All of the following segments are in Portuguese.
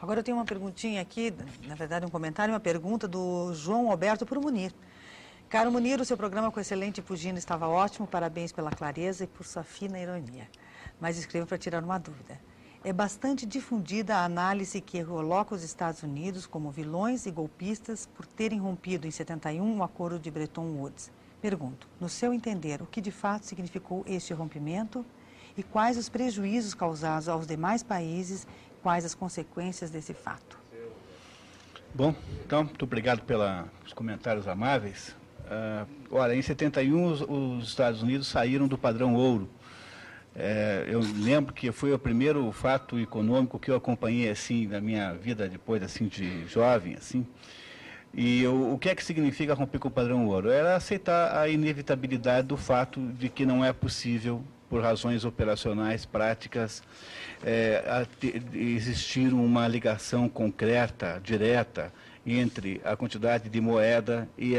Agora eu tenho uma perguntinha aqui, na verdade um comentário, uma pergunta do João Alberto para o Munir. Caro Munir, o seu programa com excelente pugina estava ótimo, parabéns pela clareza e por sua fina ironia. Mas escrevo para tirar uma dúvida. É bastante difundida a análise que coloca os Estados Unidos como vilões e golpistas por terem rompido em 71 o acordo de Bretton Woods. Pergunto, no seu entender, o que de fato significou este rompimento e quais os prejuízos causados aos demais países, quais as consequências desse fato? Bom, então, muito obrigado pelos comentários amáveis. Olha, em 71 os Estados Unidos saíram do padrão ouro. Eu lembro que foi o primeiro fato econômico que eu acompanhei assim na minha vida depois assim de jovem assim. E o que é que significa romper com o padrão ouro? Era aceitar a inevitabilidade do fato de que não é possível, por razões operacionais, práticas, existir uma ligação concreta, direta, entre a quantidade de moeda e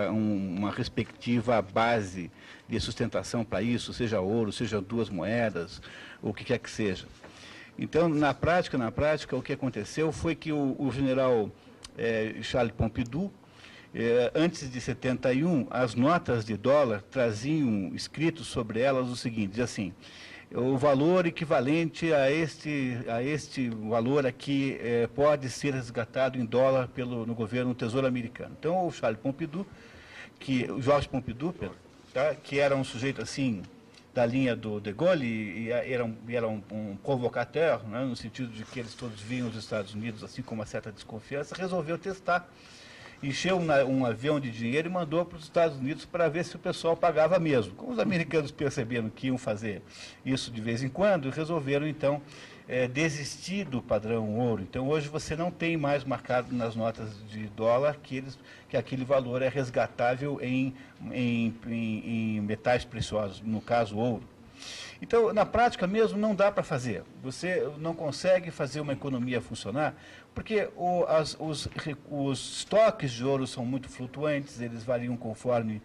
uma respectiva base de sustentação para isso, seja ouro, seja duas moedas, o que quer que seja. Então, na prática, o que aconteceu foi que o general Charles Pompidou, antes de 71, as notas de dólar traziam escrito sobre elas o seguinte, diz assim, o valor equivalente a este valor aqui pode ser resgatado em dólar no governo, no Tesouro Americano. Então, o Charles Pompidou, o Georges Pompidou, tá, que era um sujeito assim, da linha do De Gaulle, e era um provocateur, né, no sentido de que eles todos viam os Estados Unidos assim com uma certa desconfiança, resolveu testar. Encheu um avião de dinheiro e mandou para os Estados Unidos para ver se o pessoal pagava mesmo. Como os americanos perceberam que iam fazer isso de vez em quando, resolveram então desistir do padrão ouro. Então hoje você não tem mais marcado nas notas de dólar que aquele valor é resgatável em metais preciosos, no caso ouro. Então, na prática mesmo, não dá para fazer. Você não consegue fazer uma economia funcionar, porque os estoques de ouro são muito flutuantes, eles variam conforme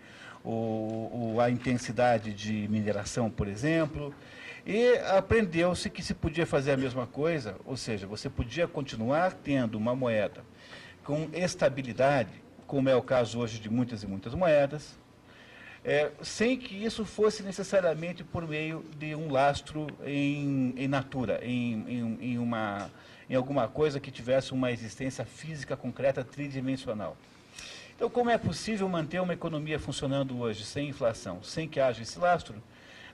a intensidade de mineração, por exemplo, e aprendeu-se que se podia fazer a mesma coisa, ou seja, você podia continuar tendo uma moeda com estabilidade, como é o caso hoje de muitas e muitas moedas, sem que isso fosse necessariamente por meio de um lastro em natura, em alguma coisa que tivesse uma existência física concreta tridimensional. Então, como é possível manter uma economia funcionando hoje sem inflação, sem que haja esse lastro?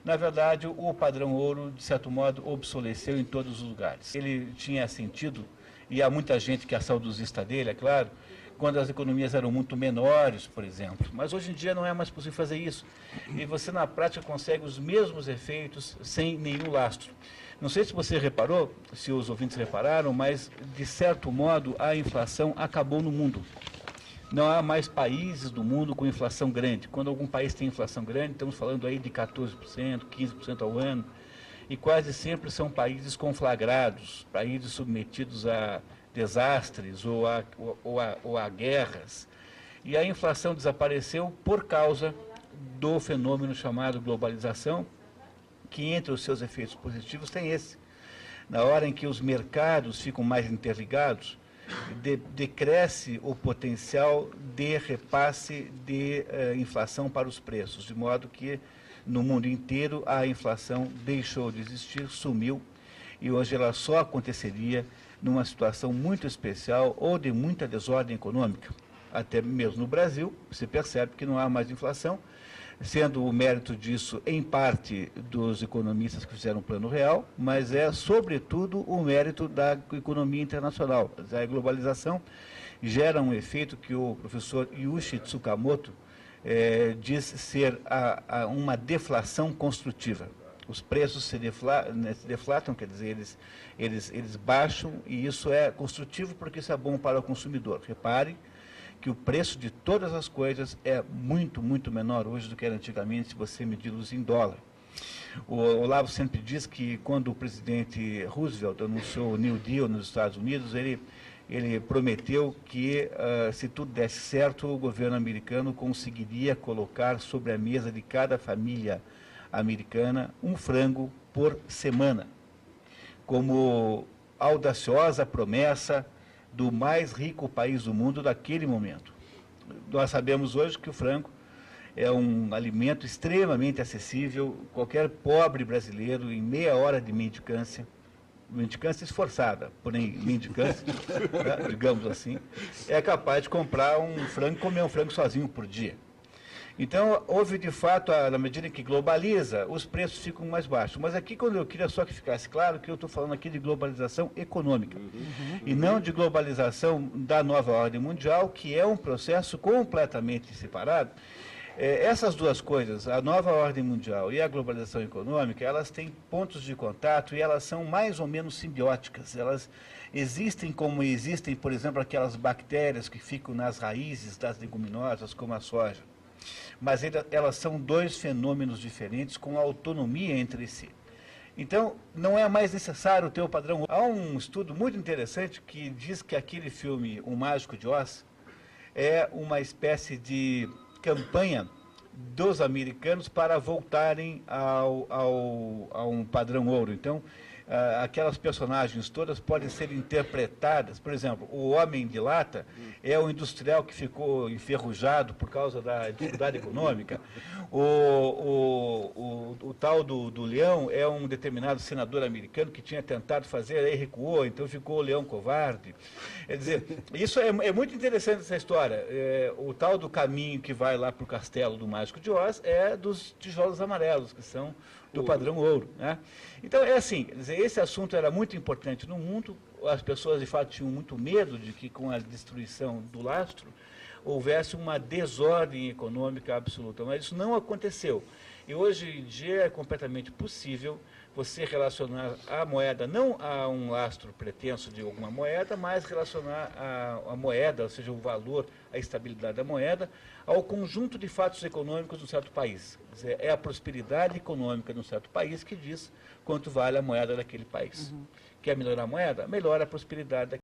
Na verdade, o padrão ouro, de certo modo, obsoleceu em todos os lugares. Ele tinha sentido, e há muita gente que é saudosista dele, é claro, quando as economias eram muito menores, por exemplo. Mas hoje em dia não é mais possível fazer isso. E você, na prática, consegue os mesmos efeitos sem nenhum lastro. Não sei se você reparou, se os ouvintes repararam, mas, de certo modo, a inflação acabou no mundo. Não há mais países do mundo com inflação grande. Quando algum país tem inflação grande, estamos falando aí de 14%, 15% ao ano. E quase sempre são países conflagrados, países submetidos a desastres ou a guerras. E a inflação desapareceu por causa do fenômeno chamado globalização, que entre os seus efeitos positivos tem esse. Na hora em que os mercados ficam mais interligados, decresce o potencial de repasse de inflação para os preços, de modo que no mundo inteiro a inflação deixou de existir, sumiu, e hoje ela só aconteceria numa situação muito especial ou de muita desordem econômica. Até mesmo no Brasil, você percebe que não há mais inflação, sendo o mérito disso, em parte, dos economistas que fizeram o Plano Real, mas é, sobretudo, o mérito da economia internacional. A globalização gera um efeito que o professor Yuichi Tsukamoto diz ser uma deflação construtiva. Os preços se deflatam, quer dizer, eles baixam, e isso é construtivo porque isso é bom para o consumidor. Repare que o preço de todas as coisas é muito, muito menor hoje do que era antigamente, se você medi-los em dólar. O Olavo sempre diz que quando o presidente Roosevelt anunciou o New Deal nos Estados Unidos, ele prometeu que, se tudo desse certo, o governo americano conseguiria colocar sobre a mesa de cada família americana um frango por semana, como audaciosa promessa do mais rico país do mundo daquele momento. Nós sabemos hoje que o frango é um alimento extremamente acessível. Qualquer pobre brasileiro, em meia hora de mendicância esforçada, porém mendicância, né, digamos assim, é capaz de comprar um frango e comer um frango sozinho por dia. Então, houve de fato, na medida em que globaliza, os preços ficam mais baixos. Mas aqui, quando eu queria só que ficasse claro que eu estou falando aqui de globalização econômica, e não de globalização da nova ordem mundial, que é um processo completamente separado. Essas duas coisas, a nova ordem mundial e a globalização econômica, elas têm pontos de contato e elas são mais ou menos simbióticas. Elas existem como existem, por exemplo, aquelas bactérias que ficam nas raízes das leguminosas, como a soja. Mas elas são dois fenômenos diferentes com autonomia entre si. Então, não é mais necessário ter o padrão. Há um estudo muito interessante que diz que aquele filme O Mágico de Oz é uma espécie de campanha dos americanos para voltarem a um padrão ouro. Então, aquelas personagens todas podem ser interpretadas. Por exemplo, o Homem de Lata é o industrial que ficou enferrujado por causa da dificuldade econômica. O tal do leão é um determinado senador americano que tinha tentado fazer, aí recuou, então ficou o leão covarde. Quer dizer, isso é muito interessante essa história. O tal do caminho que vai lá para o castelo do Mágico de Oz é dos tijolos amarelos, que são do padrão ouro, né? Então, é assim, quer dizer, esse assunto era muito importante no mundo, as pessoas, de fato, tinham muito medo de que, com a destruição do lastro, houvesse uma desordem econômica absoluta, mas isso não aconteceu. E hoje em dia é completamente possível você relacionar a moeda, não a um lastro pretenso de alguma moeda, mas relacionar a moeda, ou seja, o valor, a estabilidade da moeda, ao conjunto de fatos econômicos de um certo país. Quer dizer, é a prosperidade econômica de um certo país que diz quanto vale a moeda daquele país. Quer melhorar a moeda? Melhora a prosperidade daquele